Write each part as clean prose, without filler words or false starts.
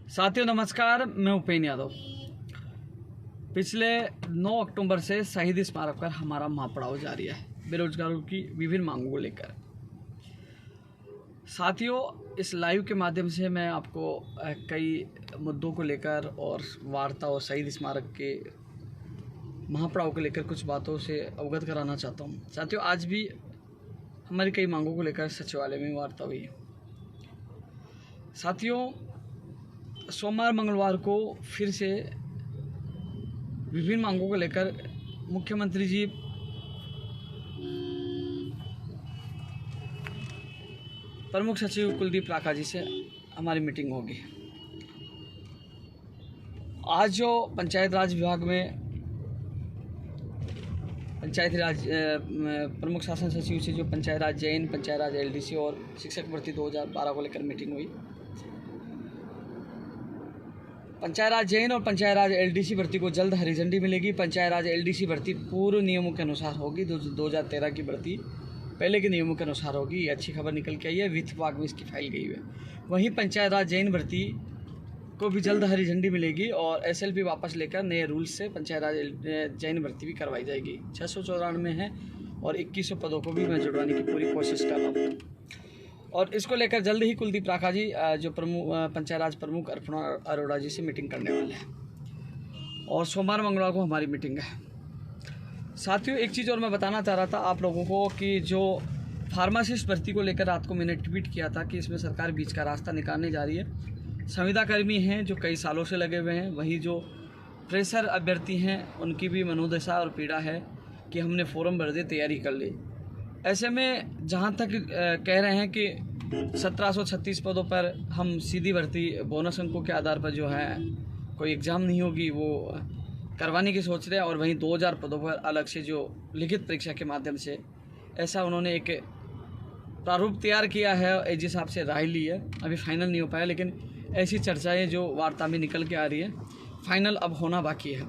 साथियों नमस्कार, मैं उपेन यादव। पिछले 9 अक्टूबर से शहीद स्मारक पर हमारा महापड़ाव जारी है बेरोजगारों की विभिन्न मांगों को लेकर। साथियों, इस लाइव के माध्यम से मैं आपको कई मुद्दों को लेकर और वार्ता और शहीद स्मारक के महापड़ाव को लेकर कुछ बातों से अवगत कराना चाहता हूँ। साथियों, आज भी हमारी कई मांगों को लेकर सचिवालय में वार्ता हुई। साथियों, सोमवार मंगलवार को फिर से विभिन्न मांगों को लेकर मुख्यमंत्री जी प्रमुख सचिव कुलदीप राका जी से हमारी मीटिंग होगी। आज जो पंचायत राज विभाग में पंचायती राज प्रमुख शासन सचिव से जो पंचायत राज जैन, पंचायत राज एलडीसी और शिक्षक भर्ती 2012 को लेकर मीटिंग हुई। पंचायत राज जैन और पंचायत राज एलडीसी भर्ती को जल्द हरी झंडी मिलेगी। पंचायत राज एलडीसी भर्ती पूर्व नियमों के अनुसार होगी। 2013 की भर्ती पहले के नियमों के अनुसार होगी। ये अच्छी खबर निकल के आई है, वित्त विभाग में इसकी फाइल गई है। वहीं पंचायत राज जैन भर्ती को भी जल्द हरी झंडी मिलेगी और एसएलपी वापस लेकर नए रूल्स से पंचायत राज जैन भर्ती भी करवाई जाएगी। 694 है और 2100 पदों को भी मैं जुड़वाने की पूरी कोशिश कर रहा हूँ। और इसको लेकर जल्द ही कुलदीप राका जी जो पंचायत राज प्रमुख अर्पणा अरोड़ा जी से मीटिंग करने वाले हैं और सोमवार मंगलवार को हमारी मीटिंग है। साथियों, एक चीज़ और मैं बताना चाह रहा था आप लोगों को कि जो फार्मासिस्ट भर्ती को लेकर रात को मैंने ट्वीट किया था कि इसमें सरकार बीच का रास्ता निकालने जा रही है। संविदा कर्मी हैं जो कई सालों से लगे हुए हैं, वहीं जो फ्रेशर अभ्यर्थी हैं उनकी भी मनोदशा और पीड़ा है कि हमने फॉर्म भर दे, तैयारी कर ली। ऐसे में जहाँ तक कह रहे हैं कि 1736 पदों पर हम सीधी भर्ती बोनस अंकों के आधार पर जो है कोई एग्ज़ाम नहीं होगी वो करवाने की सोच रहे हैं, और वहीं 2000 पदों पर अलग से जो लिखित परीक्षा के माध्यम से ऐसा उन्होंने एक प्रारूप तैयार किया है। एजी साहब से राय ली है, अभी फाइनल नहीं हो पाया, लेकिन ऐसी चर्चाएं जो वार्ता में निकल के आ रही है, फाइनल अब होना बाकी है।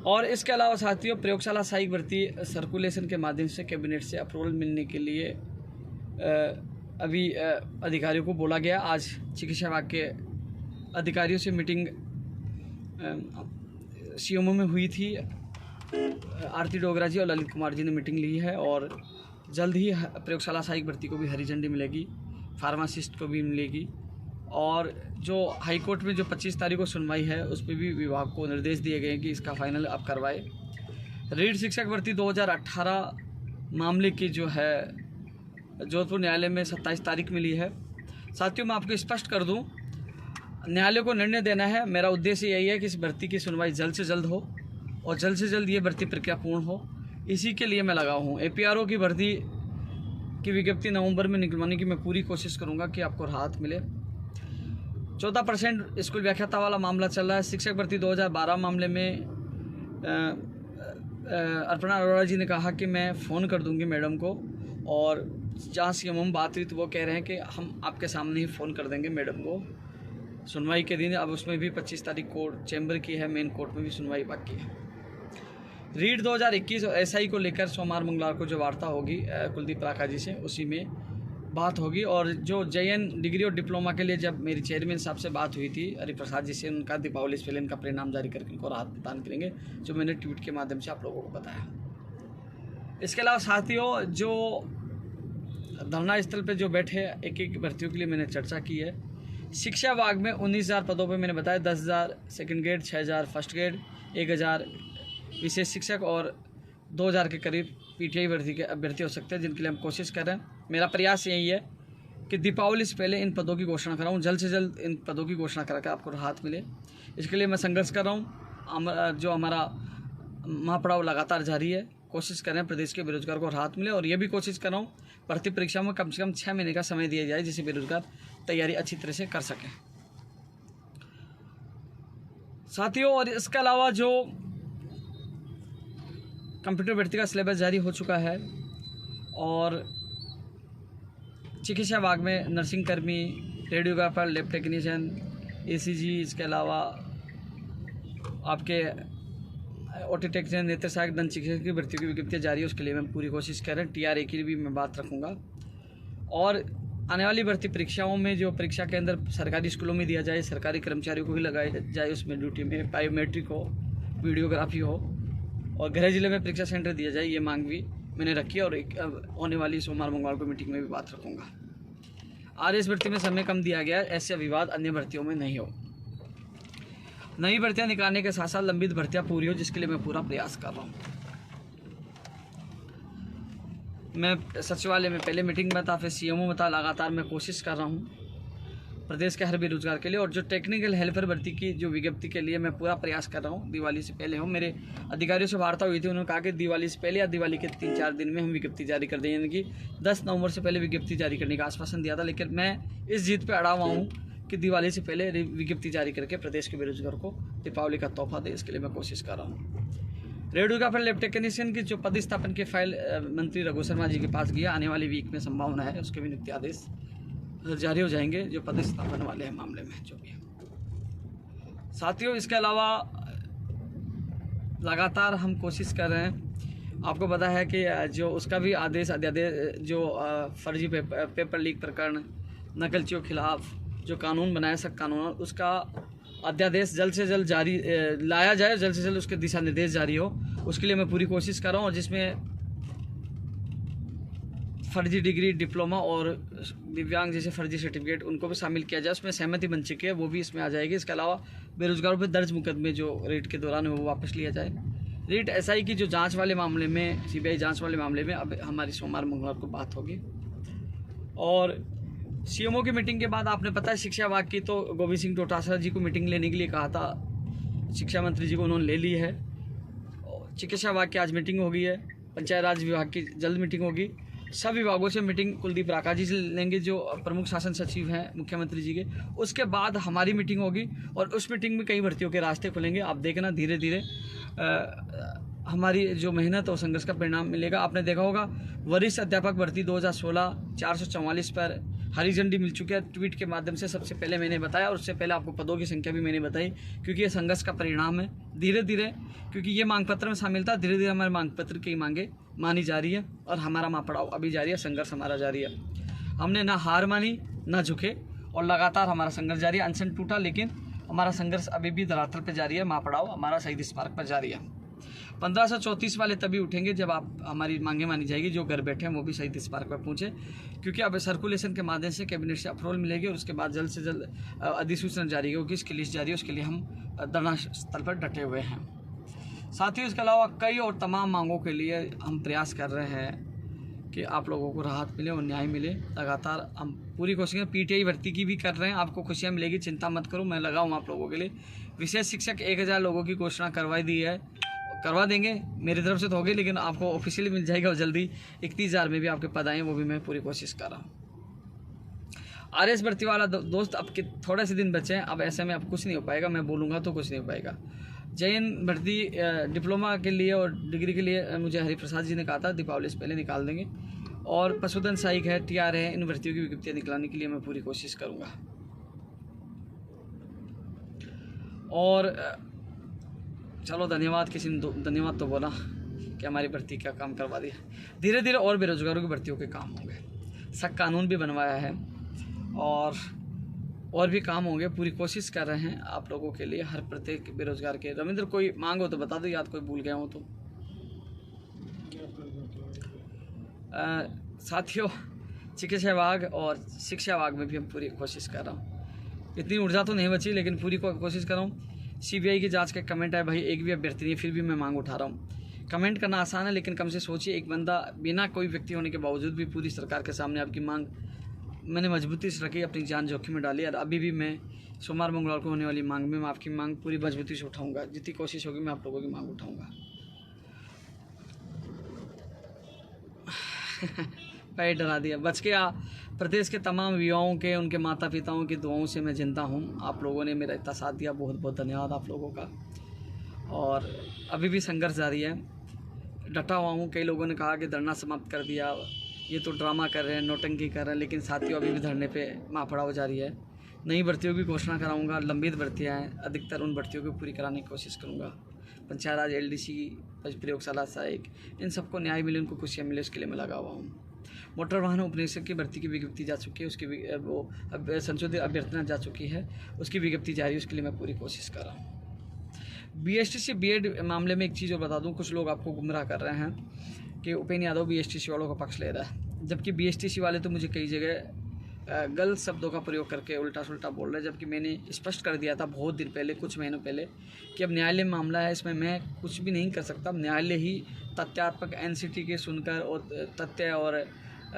और इसके अलावा साथियों, प्रयोगशाला सहायक भर्ती सर्कुलेशन के माध्यम से कैबिनेट से अप्रूवल मिलने के लिए अभी अधिकारियों को बोला गया। आज चिकित्सा विभाग के अधिकारियों से मीटिंग सीएमओ में हुई थी। आरती डोगरा जी और ललित कुमार जी ने मीटिंग ली है और जल्द ही प्रयोगशाला सहायक भर्ती को भी हरी झंडी मिलेगी, फार्मासिस्ट को भी मिलेगी। और जो हाईकोर्ट में जो 25 तारीख को सुनवाई है उस पर भी विभाग को निर्देश दिए गए हैं कि इसका फाइनल आप करवाए। रीड शिक्षक भर्ती 2018 मामले की जो है जोधपुर न्यायालय में 27 तारीख मिली है। साथियों, मैं आपको स्पष्ट कर दूं, न्यायालय को निर्णय देना है। मेरा उद्देश्य यही है कि इस भर्ती की सुनवाई जल्द से जल्द हो और जल्द से जल्द ये भर्ती प्रक्रिया पूर्ण हो। इसी के लिए मैं लगा हूँ। एपीआरओ की भर्ती की विज्ञप्ति नवंबर में निकलवाने की मैं पूरी कोशिश करूँगा कि आपको राहत मिले। 14% स्कूल व्याख्याता वाला मामला चल रहा है। शिक्षक भर्ती 2012 मामले में अर्पणा अरोड़ा जी ने कहा कि मैं फ़ोन कर दूंगी मैडम को, और जहाँ सीएमओ में बात हुई तो वो कह रहे हैं कि हम आपके सामने ही फ़ोन कर देंगे मैडम को सुनवाई के दिन। अब उसमें भी 25 तारीख कोर्ट चैम्बर की है, मेन कोर्ट में भी सुनवाई बाकी है। रीड 2021 और एसआई को लेकर सोमवार मंगलवार को जो वार्ता होगी कुलदीप राका जी से, उसी में बात होगी। और जो जेएन डिग्री और डिप्लोमा के लिए जब मेरी चेयरमैन साहब से बात हुई थी हरिप्रसाद जी से, उनका दीपावली से पहले इनका परिणाम जारी करके उनको राहत प्रदान करेंगे, जो मैंने ट्वीट के माध्यम से आप लोगों को बताया। इसके अलावा साथियों, जो धरना स्थल पर जो बैठे एक भर्तियों के लिए मैंने चर्चा की है। शिक्षा विभाग में 19,000 पदों पर मैंने बताया 10,000 सेकेंड ग्रेड, 6,000 फर्स्ट ग्रेड, 1,000 विशेष शिक्षक और 2,000 के करीब पीटीआई भर्ती के अभ्यर्थी हो सकते हैं, जिनके लिए हम कोशिश कर रहे हैं। मेरा प्रयास यही है कि दीपावली से पहले इन पदों की घोषणा कराऊं, जल्द से जल्द इन पदों की घोषणा करा के आपको राहत मिले। इसके लिए मैं संघर्ष कर रहा हूं। जो हमारा महापड़ाव लगातार जारी है, कोशिश कर रहे हैं प्रदेश के बेरोजगार को राहत मिले, और ये भी कोशिश कर रहा हूँ भर्ती परीक्षा में कम से कम 6 महीने का समय दिया जाए, जिससे बेरोजगार तैयारी अच्छी तरह से कर सकें। साथियों, और इसके अलावा जो कंप्यूटर भर्ती का सिलेबस जारी हो चुका है और चिकित्सा विभाग में नर्सिंग कर्मी, रेडियोग्राफर, लैब टेक्नीशियन, एसीजी, इसके अलावा आपके ओटी टेक्निशियन, नेत्र सहायक, दंत चिकित्सक की भर्ती की विज्ञप्तियाँ जारी है, उसके लिए मैं पूरी कोशिश कर रहे हैं। TRA की भी मैं बात रखूँगा। और आने वाली भर्ती परीक्षाओं में जो परीक्षा के अंदर सरकारी स्कूलों में दिया जाए, सरकारी कर्मचारियों को भी लगाया जाए उसमें ड्यूटी में, बायोमेट्रिक हो, वीडियोग्राफी हो, और गृह जिले में परीक्षा सेंटर दिया जाए, ये मांग भी मैंने रखी है। और एक होने वाली सोमवार मंगलवार को मीटिंग में भी बात रखूँगा। RS भर्ती में समय कम दिया गया है, ऐसे विवाद अन्य भर्तियों में नहीं हो। नई भर्तियाँ निकालने के साथ साथ लंबित भर्तियाँ पूरी हो, जिसके लिए मैं पूरा प्रयास कर रहा हूँ। मैं सचिवालय में पहले मीटिंग में था, फिर CMO में था। लगातार मैं कोशिश कर रहा हूँ प्रदेश के हर बेरोजगार के लिए। और जो टेक्निकल हेल्पर भर्ती की जो विज्ञप्ति के लिए मैं पूरा प्रयास कर रहा हूँ, दिवाली से पहले हो। मेरे अधिकारियों से वार्ता हुई थी, उन्होंने कहा कि दिवाली से पहले या दिवाली के 3-4 दिन में हम विज्ञप्ति जारी कर दें, यानी कि 10 नवंबर से पहले विज्ञप्ति जारी करने का आश्वासन दिया था। लेकिन मैं इस जीत पर अड़ा हुआ हूँ कि दिवाली से पहले विज्ञप्ति जारी करके प्रदेश के बेरोजगार को दीपावली का तोहफा दे, इसके लिए मैं कोशिश कर रहा हूँ। रेडियोग्राफर लैब टेक्नीशियन की जो पदस्थापन की फाइल मंत्री रघु शर्मा जी के पास गया, आने वाली वीक में संभावना है उसके भी नियुक्ति आदेश जारी हो जाएंगे, जो पदस्थापन वाले हैं मामले में जो भी है। साथियों, इसके अलावा लगातार हम कोशिश कर रहे हैं। आपको पता है कि जो उसका भी आदेश अध्यादेश, जो फर्जी पेपर लीक प्रकरण, नकलचियों के खिलाफ जो कानून बनाया, सख्त कानून, उसका अध्यादेश जल्द से जल्द जारी लाया जाए, जल्द से जल्द उसके दिशा निर्देश जारी हो, उसके लिए मैं पूरी कोशिश कर रहा हूँ। और जिसमें फर्जी डिग्री, डिप्लोमा और दिव्यांग जैसे फर्जी सर्टिफिकेट, उनको भी शामिल किया जाए, उसमें सहमति बन चुकी है, वो भी इसमें आ जाएगी। इसके अलावा बेरोजगारों पर दर्ज मुकदमे जो रेट के दौरान है वो वापस लिया जाए। रेट SI की जो जांच वाले मामले में, CBI जांच वाले मामले में अब हमारी सोमवार मंगलवार को बात होगी। और CMO की मीटिंग के बाद आपने पता है शिक्षा विभाग की, तो गोविंद सिंह डोटासरा जी को मीटिंग लेने के लिए कहा था, शिक्षा मंत्री जी को उन्होंने ले ली है। चिकित्सा विभाग की आज मीटिंग हो गई है, पंचायत राज विभाग की जल्द मीटिंग होगी। सब विभागों से मीटिंग कुलदीप राका जी से लेंगे, जो प्रमुख शासन सचिव हैं मुख्यमंत्री जी के। उसके बाद हमारी मीटिंग होगी और उस मीटिंग में कई भर्तियों के रास्ते खुलेंगे। आप देखना, धीरे धीरे हमारी जो मेहनत और संघर्ष का परिणाम मिलेगा। आपने देखा होगा वरिष्ठ अध्यापक भर्ती 2016 444 पर हरी झंडी मिल चुकी है ट्वीट के माध्यम से। सबसे पहले मैंने बताया, और उससे पहले आपको पदों की संख्या भी मैंने बताई, क्योंकि ये संघर्ष का परिणाम है। धीरे धीरे, क्योंकि ये मांग पत्र में शामिल था, धीरे धीरे हमारे मांग पत्र की मांगे मानी जा रही है और हमारा माँ पड़ाव अभी जारी है, संघर्ष हमारा जारी है। हमने ना हार मानी ना झुके और लगातार हमारा संघर्ष जारी है। अनशन टूटा, लेकिन हमारा संघर्ष अभी भी धरातल पर जारी है। माँ पड़ाव हमारा शहीद स्मारक पर जारी है। 1534 वाले तभी उठेंगे जब आप हमारी मांगे मानी जाएगी। जो घर बैठे हैं वो भी शहीद स्मारक पर पहुँचे, क्योंकि अब सर्कुलेशन के माध्यम से कैबिनेट से अप्रूवल मिलेगी और उसके बाद जल्द से जल्द अधिसूचना जारी होगी, इसकी लिस्ट जारी है। उसके लिए हम धरना स्थल पर डटे हुए हैं। साथियों, इसके अलावा कई और तमाम मांगों के लिए हम प्रयास कर रहे हैं कि आप लोगों को राहत मिले और न्याय मिले। लगातार हम पूरी कोशिश PTI भर्ती की भी कर रहे हैं। आपको खुशियाँ मिलेगी, चिंता मत करो, मैं लगा हूँ आप लोगों के लिए। विशेष शिक्षक 1000 लोगों की घोषणा करवाई दी है, करवा देंगे, मेरी तरफ से तो होगी, लेकिन आपको ऑफिशियली मिल जाएगा और जल्दी 31,000 में भी आपके पद आए, वो भी मैं पूरी कोशिश कर रहा हूँ। RS भर्ती वाला दोस्त, अब के थोड़े से दिन बचे हैं, अब ऐसे में अब कुछ नहीं हो पाएगा, मैं बोलूँगा तो कुछ नहीं हो पाएगा। JN भर्ती डिप्लोमा के लिए और डिग्री के लिए मुझे हरिप्रसाद जी ने कहा था दीपावली से पहले निकाल देंगे। और पशुधन सहायक है, TR है, इन भर्तियों की विज्ञप्तियाँ निकालने के लिए मैं पूरी कोशिश करूँगा। और चलो, धन्यवाद, किसी ने धन्यवाद तो बोला कि हमारी भर्ती का काम करवा दिया। धीरे धीरे और बेरोजगारों की भर्तियों के काम होंगे। सख्त कानून भी बनवाया है और भी काम होंगे। पूरी कोशिश कर रहे हैं आप लोगों के लिए, हर प्रत्येक बेरोजगार के। रविंद्र, कोई मांग हो तो बता दो, याद कोई भूल गया हो तो। साथियों, चिकित्सा विभाग और शिक्षा विभाग में भी हम पूरी कोशिश कर रहा हूँ। इतनी ऊर्जा तो नहीं बची, लेकिन पूरी कोशिश कर रहा हूँ। CBI की जांच का कमेंट है, भाई एक भी अभ्यर्थी नहीं, फिर भी मैं मांग उठा रहा हूँ। कमेंट करना आसान है, लेकिन कम से सोचिए, एक बंदा बिना कोई व्यक्ति होने के बावजूद भी पूरी सरकार के सामने आपकी मांग मैंने मजबूती से रखी, अपनी जान जोखिम में डाली। और अभी भी मैं सोमवार मंगलवार को होने वाली मांग में मैं आपकी मांग पूरी मजबूती से उठाऊँगा। जितनी कोशिश होगी मैं आप लोगों की मांग उठाऊँगा। पैर डरा दिया, बच गया। प्रदेश के तमाम युवाओं के, उनके माता पिताओं की दुआओं से मैं जिंदा हूँ। आप लोगों ने मेरा इतना साथ दिया, बहुत बहुत धन्यवाद आप लोगों का। और अभी भी संघर्ष जारी है, डटा हुआ हूँ। कई लोगों ने कहा कि धरना समाप्त कर दिया, ये तो ड्रामा कर रहे हैं, नौटंकी कर रहे हैं, लेकिन साथियों अभी भी धरने पे माँ पड़ाव जारी है। नई भर्तियों की घोषणा कराऊँगा, लंबित भर्तियाँ हैं, अधिकतर उन भर्तियों को पूरी कराने की कोशिश करूँगा। पंचायत राज LDC प्रयोगशाला सहायक, इन सबको न्याय मिले, उनको खुशियाँ मिले, उसके लिए मैं लगा हुआ हूँ। मोटर वाहन उपनिरीक्षक की भर्ती की विज्ञप्ति जा चुकी है, उसकी वो अब संशोधित अभ्यर्थना जा चुकी है, उसकी विज्ञप्ति जारी है, उसके लिए मैं पूरी कोशिश कर रहा हूँ। BSTC BEd मामले में एक चीज़ और बता दूँ, कुछ लोग आपको गुमराह कर रहे हैं कि उपेंद्र यादव BSTC वालों का पक्ष ले रहा है, जबकि BSTC वाले तो मुझे कई जगह गलत शब्दों का प्रयोग करके उल्टा सुल्टा बोल रहे हैं, जबकि मैंने स्पष्ट कर दिया था बहुत दिन पहले, कुछ महीनों पहले, कि अब न्यायालय में मामला है, इसमें मैं कुछ भी नहीं कर सकता। न्यायालय ही तथ्यात्मक NCT के सुनकर और तथ्य और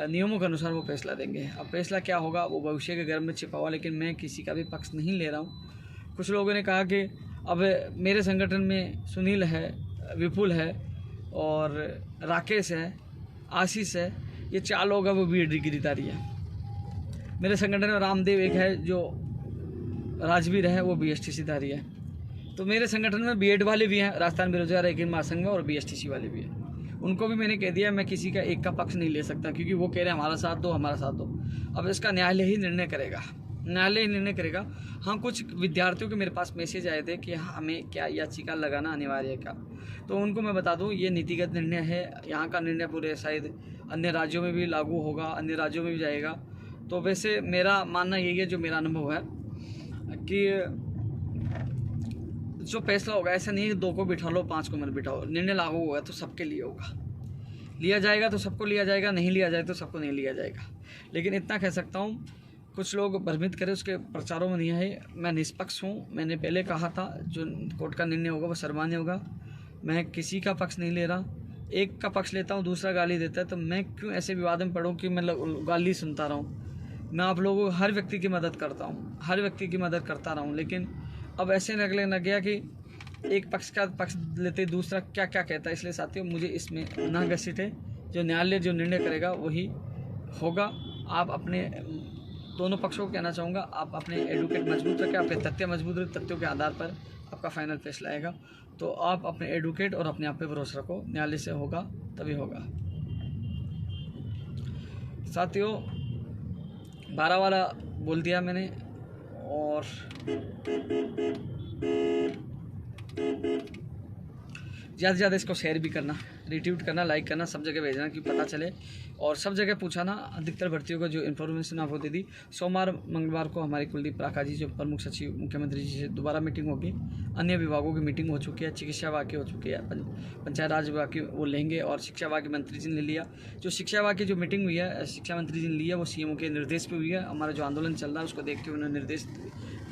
नियमों के अनुसार वो फैसला देंगे। अब फैसला क्या होगा वो भविष्य के गर्भ में छिपा हुआ, लेकिन मैं किसी का भी पक्ष नहीं ले रहा हूँ। कुछ लोगों ने कहा कि अब मेरे संगठन में सुनील है, विपुल है और राकेश है, आशीष है, ये 4 लोग अब BEd डिग्रीधारी है। मेरे संगठन में रामदेव एक है जो राजवीर है, वो BSTC धारी है। तो मेरे संगठन में BEd वाले भी हैं, राजस्थान बेरोजगार एकीकरण महासंघ में, और BSTC वाले भी हैं। उनको भी मैंने कह दिया मैं किसी का एक का पक्ष नहीं ले सकता, क्योंकि वो कह रहे हैं हमारा साथ दो, हमारा साथ दो। अब इसका न्यायालय ही निर्णय करेगा, न्यायालय ही निर्णय करेगा। हाँ, कुछ विद्यार्थियों के मेरे पास मैसेज आए थे कि हमें क्या याचिका लगाना अनिवार्य है क्या, तो उनको मैं बता दूं ये नीतिगत निर्णय है। यहाँ का निर्णय पूरे शायद अन्य राज्यों में भी लागू होगा, अन्य राज्यों में भी जाएगा। तो वैसे मेरा मानना यही है, जो मेरा अनुभव है, कि जो फैसला होगा ऐसा नहीं है 2 को बिठा लो 5 को मत बिठाओ। निर्णय लागू होगा तो सबके लिए होगा, लिया जाएगा तो सबको लिया जाएगा, नहीं लिया जाए तो सबको नहीं लिया जाएगा। लेकिन इतना कह सकता हूँ, कुछ लोग भ्रमित करें उसके प्रचारों में नहीं है, मैं निष्पक्ष हूँ। मैंने पहले कहा था जो कोर्ट का निर्णय होगा वो सर्वमान्य होगा। मैं किसी का पक्ष नहीं ले रहा, एक का पक्ष लेता हूँ दूसरा गाली देता है, तो मैं क्यों ऐसे विवाद में पढ़ूँ कि मैं गाली सुनता रहूँ। मैं आप लोगों हर व्यक्ति की मदद करता हूँ, हर व्यक्ति की मदद करता रहूँ, लेकिन अब ऐसे लगने लग गया कि एक पक्ष का पक्ष लेते दूसरा क्या क्या कहता है। इसलिए साथियों मुझे इसमें ना घसीट है, जो न्यायालय जो निर्णय करेगा वही होगा। आप अपने दोनों पक्षों को कहना चाहूँगा, आप अपने एडवोकेट मजबूत रखें, अपने तथ्य मजबूत रखें, तथ्यों के आधार पर आपका फाइनल फैसला आएगा। तो आप अपने एडवोकेट और अपने आप पे भरोसा रखो, न्यायालय से होगा तभी होगा। साथियों 12 वाला बोल दिया मैंने, और ज़्यादा से ज़्यादा इसको शेयर भी करना, रिट्वीट करना, लाइक करना, सब जगह भेजना कि पता चले, और सब जगह पूछाना। अधिकतर भर्तियों को जो इन्फॉर्मेशन आपको दे दी। सोमवार मंगलवार को हमारी कुलदीप प्राका जी जो प्रमुख सचिव मुख्यमंत्री जी से दोबारा मीटिंग होगी। अन्य विभागों की मीटिंग हो चुकी है, चिकित्सा विभाग की हो चुकी है, पंचायत राज विभाग की वो लेंगे, और शिक्षा विभाग के मंत्री जी ने ले लिया। जो शिक्षा विभाग की जो मीटिंग हुई है, शिक्षा मंत्री जी ने ली है, वो CMO के निर्देश पर हुई है। हमारा जो आंदोलन चल रहा है उसको देख के उन्होंने निर्देश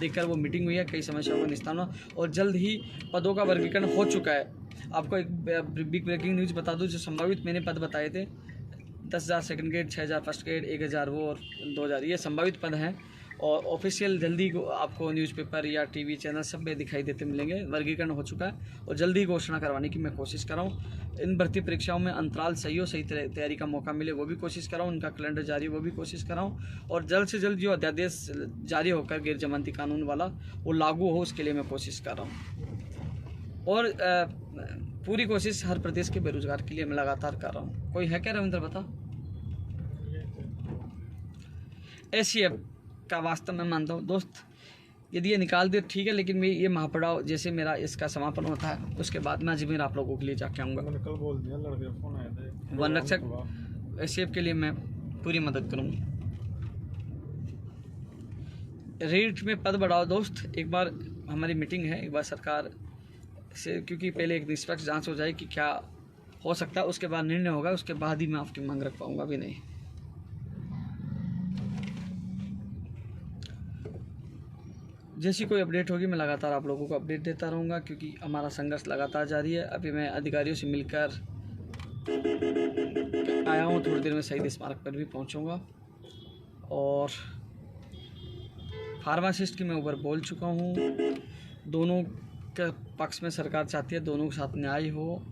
देकर वो मीटिंग हुई है, कई समस्याओं का निस्तारण हुआ, और जल्द ही पदों का वर्गीकरण हो चुका है। आपको एक बिग ब्रेकिंग न्यूज़ बता दूं, जो संभावित मैंने पद बताए थे 10,000 सेकंड ग्रेड, 6,000 फर्स्ट ग्रेड, 1,000 वो और 2,000, ये संभावित पद हैं। और ऑफिशियल जल्दी को आपको न्यूज़पेपर या TV चैनल सब में दिखाई देते मिलेंगे। वर्गीकरण हो चुका है और जल्दी घोषणा करवाने की मैं कोशिश कर रहा हूँ। इन भर्ती परीक्षाओं में अंतराल सही हो, सही तैयारी का मौका मिले, वो भी कोशिश कर रहा हूँ। उनका कैलेंडर जारी वो भी कोशिश कर रहा हूँ, और जल्द से जल्द जो अध्यादेश जारी होकर गैर जमानती कानून वाला वो लागू हो, उसके लिए मैं कोशिश कर रहा हूँ। और पूरी कोशिश हर प्रदेश के बेरोजगार के लिए मैं लगातार कर रहा हूँ। कोई है क्या रविंद्र, बता? SCF का वास्तव में मानता हूँ दोस्त, यदि ये निकाल दे ठीक है, लेकिन मैं ये महापड़ाव जैसे मेरा इसका समापन होता है उसके बाद मैं अजमेर आप लोगों के लिए जाके आऊँगा। वन रक्षक SCF के लिए मैं पूरी मदद करूँगा। रेट में पद बढ़ाओ दोस्त, एक बार हमारी मीटिंग है, एक बार सरकार से, क्योंकि पहले एक निष्पक्ष जांच हो जाए कि क्या हो सकता है, उसके बाद निर्णय होगा, उसके बाद ही मैं आपकी मांग रख पाऊँगा भी नहीं। जैसी कोई अपडेट होगी मैं लगातार आप लोगों को अपडेट देता रहूँगा, क्योंकि हमारा संघर्ष लगातार जारी है। अभी मैं अधिकारियों से मिलकर आया हूँ, थोड़ी देर में शहीद स्मारक पर भी पहुँचूँगा। और फार्मासिस्ट की मैं ऊपर बोल चुका हूँ, दोनों के पक्ष में सरकार चाहती है दोनों के साथ न्याय हो,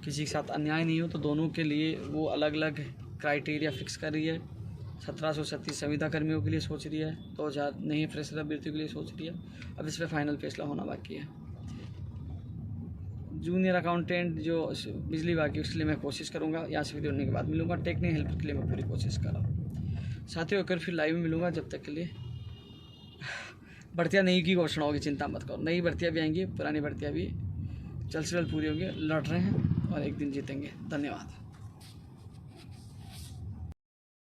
किसी के साथ अन्याय नहीं हो, तो दोनों के लिए वो अलग अलग क्राइटेरिया फिक्स कर रही है। 1737 संविदा कर्मियों के लिए सोच रही है, 2000 नहीं फ्रेशर अभ्यर्थियों के लिए सोच रही है। अब इस पर फाइनल फैसला होना बाकी है। जूनियर अकाउंटेंट जो बिजली बाकी, उसके लिए मैं कोशिश करूँगा। यहाँ से वीडियो होने के बाद मिलूँगा। टेक्निकल हेल्प के लिए मैं पूरी कोशिश कर रहा हूँ। साथियों अगर फिर लाइव में मिलूँगा, जब तक के लिए भर्तियाँ नई की घोषणा होगी, चिंता मत करो, नई भर्तियाँ भी आएंगी, पुरानी भर्तियाँ भी जल्द से जल्द पूरी होगी। लड़ रहे हैं और एक दिन जीतेंगे। धन्यवाद।